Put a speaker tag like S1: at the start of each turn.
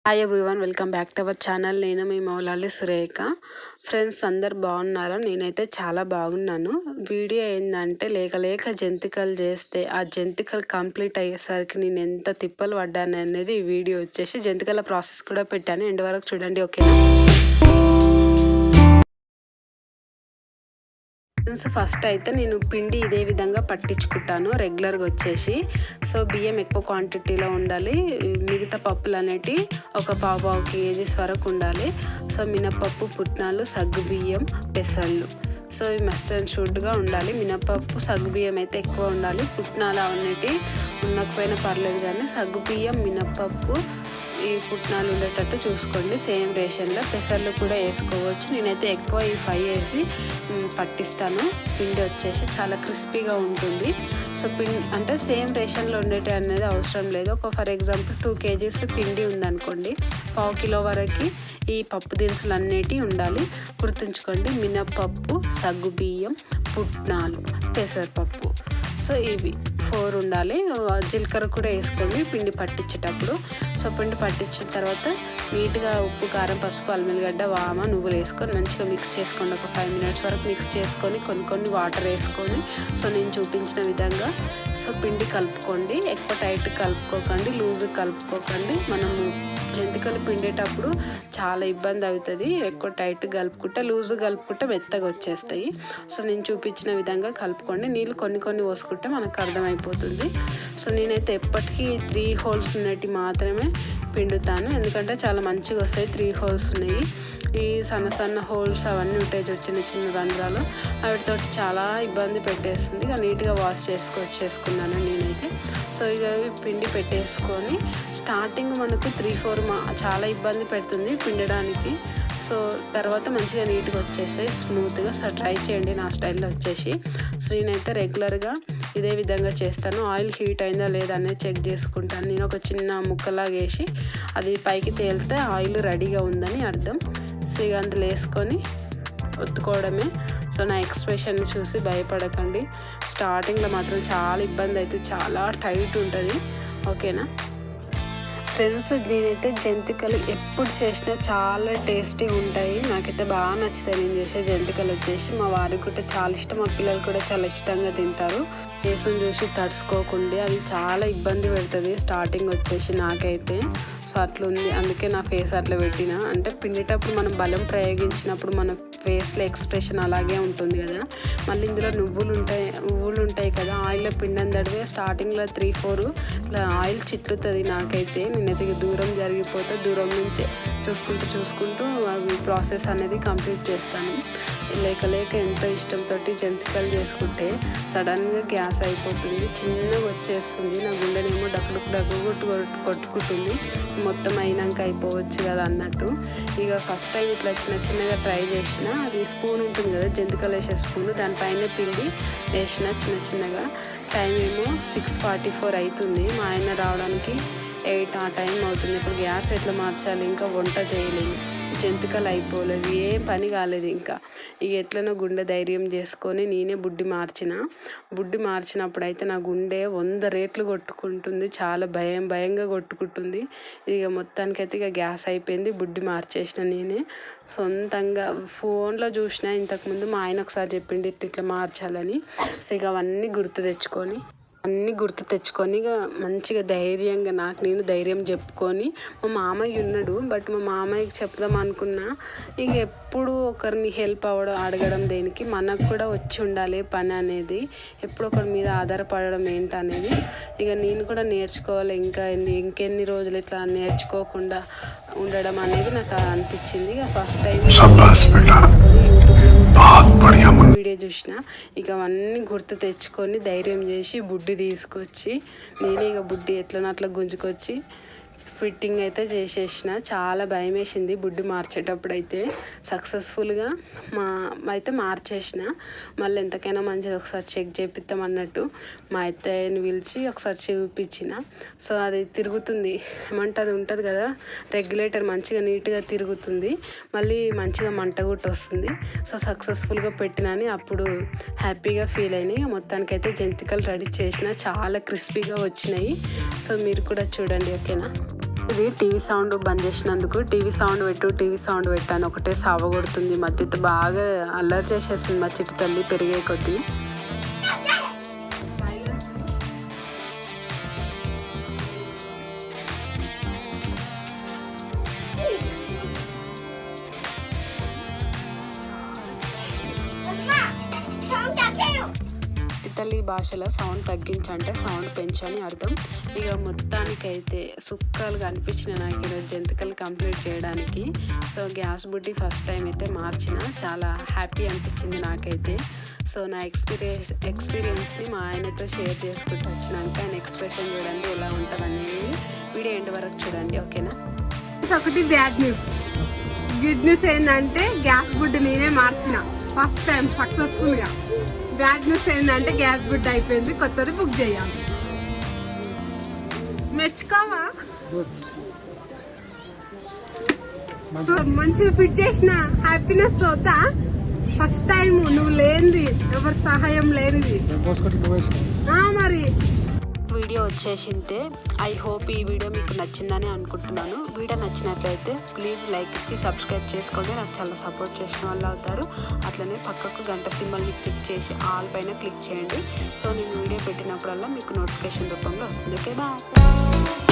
S1: Hi everyone, welcome back to our channel. నేను మీ Moula Ali Surekha. Friends, అందరు బాగున్నారా? నేనైతే చాలా బాగున్నాను. వీడియో ఏంటంటే లేక జంతికలు చేస్తే ఆ జంతికలు కంప్లీట్ అయ్యేసరికి నేను ఎంత తిప్పలు పడ్డాను అనేది ఈ వీడియో వచ్చేసి జంతికల ప్రాసెస్ కూడా పెట్టాను. ఎండ్ వరకు చూడండి, ఓకేనా? ఫస్ట్ అయితే నేను పిండి ఇదే విధంగా పట్టించుకుంటాను రెగ్యులర్గా వచ్చేసి. సో బియ్యం ఎక్కువ క్వాంటిటీలో ఉండాలి. మిగతా పప్పులు అనేటివి ఒక పావు కేజీస్ వరకు ఉండాలి. సో మినపప్పు, పుట్నాలు, సగ్గు బియ్యం, పెసళ్ళు. సో ఇవి మస్ట్ అండ్ షుడ్గా ఉండాలి. మినపప్పు, సగ్గు బియ్యం అయితే ఎక్కువ ఉండాలి. పుట్నాలు అనేటివి ఉండకపోయినా పర్లేదు, కానీ సగ్గు బియ్యం, మినపప్పు, ఈ పుట్నాలు ఉండేటట్టు చూసుకోండి. సేమ్ రేషన్లో పెసర్లు కూడా వేసుకోవచ్చు. నేనైతే ఎక్కువ ఈ 5 వేసి పట్టిస్తాను. పిండి వచ్చేసి చాలా క్రిస్పీగా ఉంటుంది. సో పిండి అంటే సేమ్ రేషన్లో ఉండేటి అనేది అవసరం లేదు. ఒక ఫర్ ఎగ్జాంపుల్ 2 కేజీస్ పిండి ఉందనుకోండి, పావు కిలో వరకు ఈ పప్పు దినుసులు అన్నిటివి ఉండాలి. గుర్తుంచుకోండి, మినపప్పు, సగ్గు బియ్యం, పుట్నాలు, పెసరపప్పు. సో ఇవి 4 ఉండాలి. జీలకర్ర కూడా వేసుకోండి పిండి పట్టించేటప్పుడు. సో పిండి పట్టించిన తర్వాత నీట్గా ఉప్పు, కారం, పసుపు, అల్లం, వామ, నువ్వులు వేసుకొని మంచిగా మిక్స్ చేసుకోండి. ఒక 5 మినిట్స్ వరకు మిక్స్ చేసుకొని కొన్ని వాటర్ వేసుకొని సో నేను చూపించిన విధంగా సో పిండి కలుపుకోండి. ఎక్కువ టైట్ కలుపుకోకండి, లూజ్ కలుపుకోకండి. మనము జంతికలు పిండేటప్పుడు చాలా ఇబ్బంది అవుతుంది. ఎక్కువ టైట్ కలుపుకుంటే, లూజ్ కలుపుకుంటే మెత్తగా వచ్చేస్తాయి. సో నేను చూపించిన విధంగా కలుపుకోండి. నీళ్ళు కొన్ని పోసుకుంటే మనకు అర్థమైపోతుంది. సో నేనైతే ఎప్పటికీ 3 హోల్స్ ఉన్నట్టు మాత్రమే పిండుతాను, ఎందుకంటే చాలా మంచిగా వస్తాయి. 3 హోల్స్ ఉన్నాయి. ఈ సన్న హోల్స్ అవన్నీ ఉంటాయి, చిన్న రంధ్రాలు, వాటితో చాలా ఇబ్బంది పెట్టేస్తుంది. ఇక నీట్గా వాష్ చేసుకున్నాను నేనైతే. సో ఇక పిండి పెట్టేసుకొని స్టార్టింగ్ మనకు 3-4 చాలా ఇబ్బంది పెడుతుంది పిండడానికి. సో తర్వాత మంచిగా నీట్గా వచ్చేసాయి, స్మూత్గా. సో ట్రై చేయండి నా స్టైల్లో వచ్చేసి. సో నేనైతే రెగ్యులర్గా ఇదే విధంగా చేస్తాను. ఆయిల్ హీట్ అయిందా లేదా అనేది చెక్ చేసుకుంటాను. నేను ఒక చిన్న ముక్కలాగా వేసి అది పైకి తేలితే ఆయిల్ రెడీగా ఉందని అర్థం. సో ఇక అందులో వేసుకొని ఒత్తుకోవడమే. సో నా ఎక్స్ప్రెషన్ని చూసి భయపడకండి. స్టార్టింగ్లో మాత్రం చాలా ఇబ్బంది అయితే, చాలా టైట్ ఉంటుంది, ఓకేనా ఫ్రెండ్స్? నేనైతే జంతికలు ఎప్పుడు చేసినా చాలా టేస్టీగా ఉంటాయి. నాకైతే బాగా నచ్చుతాయి నేను చేసే జంతికలు వచ్చేసి. మా వారికి కూడా చాలా ఇష్టం, మా పిల్లలు కూడా చాలా ఇష్టంగా తింటారు. ఫేస్ని చూసి తడుచుకోకుండా అది చాలా ఇబ్బంది పెడుతుంది స్టార్టింగ్ వచ్చేసి నాకైతే. సో అట్లుంది, అందుకే నా ఫేస్ అట్లా పెట్టిన. అంటే పిండేటప్పుడు మనం బలం ప్రయోగించినప్పుడు మన ఫేస్లో ఎక్స్ప్రెషన్ అలాగే ఉంటుంది కదా. మళ్ళీ ఇందులో నువ్వులు ఉంటాయి కదా, ఆయిల్లో పిండం తడివే స్టార్టింగ్లో 3-4 ఇట్లా ఆయిల్ చిట్లుతుంది నాకైతే. నేనైతే దూరం జరిగిపోతే దూరం నుంచి చూసుకుంటూ అవి ప్రాసెస్ అనేది కంప్లీట్ చేస్తాను. లేక ఎంతో ఇష్టంతో జంతికలు చేసుకుంటే సడన్గా గ్యాస్ అయిపోతుంది, చిన్నగా వచ్చేస్తుంది. నా గుండెనేమో డగ్గు కొట్టుకుంటుంది. మొత్తం అయినాక అయిపోవచ్చు కదా అన్నట్టు. ఇక ఫస్ట్ టైం ఇట్లా చిన్నగా ట్రై చేసిన. అది స్పూన్ ఉంటుంది కదా, జంతికలు వేసే స్పూన్, దానిపైన పిండి వేసిన చిన్నగా. టైం ఏమో 6:44 అవుతుంది. మా ఆయన రావడానికి 8 ఆ టైం అవుతుంది. ఇప్పుడు గ్యాస్ ఎట్లా మార్చాలి, ఇంకా వంట చేయలేము, జంతికలు అయిపోలేదు, ఏం పని కాలేదు ఇంకా. ఇక ఎట్లనో గుండె ధైర్యం చేసుకొని నేనే బుడ్డి మార్చినప్పుడు అయితే నా గుండె 100 రేట్లు కొట్టుకుంటుంది, చాలా భయంగా కొట్టుకుంటుంది. ఇక మొత్తానికైతే ఇక గ్యాస్ అయిపోయింది, బుడ్డి మార్చేసిన నేనే సొంతంగా. ఫోన్లో చూసిన ఇంతకుముందు, మా ఆయన ఒకసారి చెప్పిండి ఇట్లా మార్చాలని. సో ఇక అవన్నీ గుర్తు తెచ్చుకొని ఇక మంచిగా ధైర్యంగా నాకు నేను ధైర్యం చెప్పుకొని. మా మామయ్య ఉన్నాడు, బట్ మా మామయ్యకి చెప్దాం అనుకున్నా. ఇక ఎప్పుడు ఒకరిని హెల్ప్ అడగడం దేనికి, మనకు కూడా వచ్చి ఉండాలి పని అనేది. ఎప్పుడు ఒకరి మీద ఆధారపడడం ఏంటనేది ఇక నేను కూడా నేర్చుకోవాలి. ఇంకెన్ని రోజులు ఇట్లా నేర్చుకోకుండా ఉండడం అనేది నాకు అనిపించింది. ఇక ఫస్ట్ టైం వీడియో చూసిన. ఇక అవన్నీ గుర్తు తెచ్చుకొని ధైర్యం చేసి బుడ్డి తీసుకొచ్చి నేనే ఇక బుడ్డి ఎట్లనో అట్లా గుంజుకొచ్చి ఫిట్టింగ్ అయితే చేసేసిన. చాలా భయం వేసింది బుడ్డి మార్చేటప్పుడు అయితే. సక్సెస్ఫుల్గా మార్చేసిన. మళ్ళీ ఎంతకైనా మంచిది ఒకసారి చెక్ చేపిద్దాం అన్నట్టు మా అత్తయ్యని పిలిచి ఒకసారి చూపించిన. సో అది తిరుగుతుంది, ఏమంటే ఉంటుంది కదా రెగ్యులేటర్, మంచిగా నీట్గా తిరుగుతుంది, మళ్ళీ మంచిగా మంట కూడా వస్తుంది. సో సక్సెస్ఫుల్గా పెట్టినని అప్పుడు హ్యాపీగా ఫీల్ అయినాయి. మొత్తానికైతే జంతికలు రెడీ చేసిన, చాలా క్రిస్పీగా వచ్చినాయి. సో మీరు కూడా చూడండి, ఓకేనా? ఇది టీవీ సౌండ్ బంద్ చేసినందుకు టీవీ సౌండ్ పెట్టు అని ఒకటే సావగొడుతుంది. మధ్యతో బాగా అల్లరి చేసేస్తుంది మా చిట్టి తల్లి పెరిగే కొద్దీ. ఇటలీ భాషలో సౌండ్ తగ్గించంటే సౌండ్ పెంచని అర్థం. ఇక మొత్తానికైతే సుక్కలుగా అనిపించిన నాకు ఈరోజు జంతికలు కంప్లీట్ చేయడానికి. సో గ్యాస్ బుడ్డి ఫస్ట్ టైం అయితే మార్చిన, చాలా హ్యాపీ అనిపించింది నాకైతే. సో నా ఎక్స్పీరియన్స్ని మా ఆయనతో షేర్ చేసుకుంటూ వచ్చినాక ఆయన ఎక్స్ప్రెషన్ చూడండి ఎలా ఉంటుంది అనేది వీడియో ఎండ్ వరకు చూడండి, ఓకేనా.
S2: ఒకటి బ్యాడ్ న్యూస్. గుడ్ న్యూస్ ఏంటంటే గ్యాస్ బుడ్డి నేనే మార్చిన ఫస్ట్ టైం సక్సెస్ఫుల్గా. బ్యాడ్ న్యూస్ ఏంటంటే గ్యాస్ బుడ్ అయిపోయింది, కొత్తది బుక్ చేయాలి. మెచ్చుకోవా? సో మంచిగా ఫిట్ చేసిన హ్యాపీనెస్ అవుతా. ఫస్ట్ టైం నువ్వు లేనిది, ఎవరి సహాయం లేనిది. మరి
S1: వీడియో వచ్చేసిందే. ఐ హోప్ ఈ వీడియో మీకు నచ్చిందని అనుకుంటున్నాను. వీడియో నచ్చినట్లయితే ప్లీజ్ లైక్ ఇచ్చి సబ్స్క్రైబ్ చేసుకోండి, నాకు చాలా సపోర్ట్ చేసిన వాళ్ళు అవుతారు. అట్లనే పక్కకు గంట సింబల్ని క్లిక్ చేసి ఆల్ పైన క్లిక్ చేయండి. సో నేను వీడియో పెట్టినప్పుడల్లా మీకు నోటిఫికేషన్ రూపంలో వస్తుంది. Okay, bye.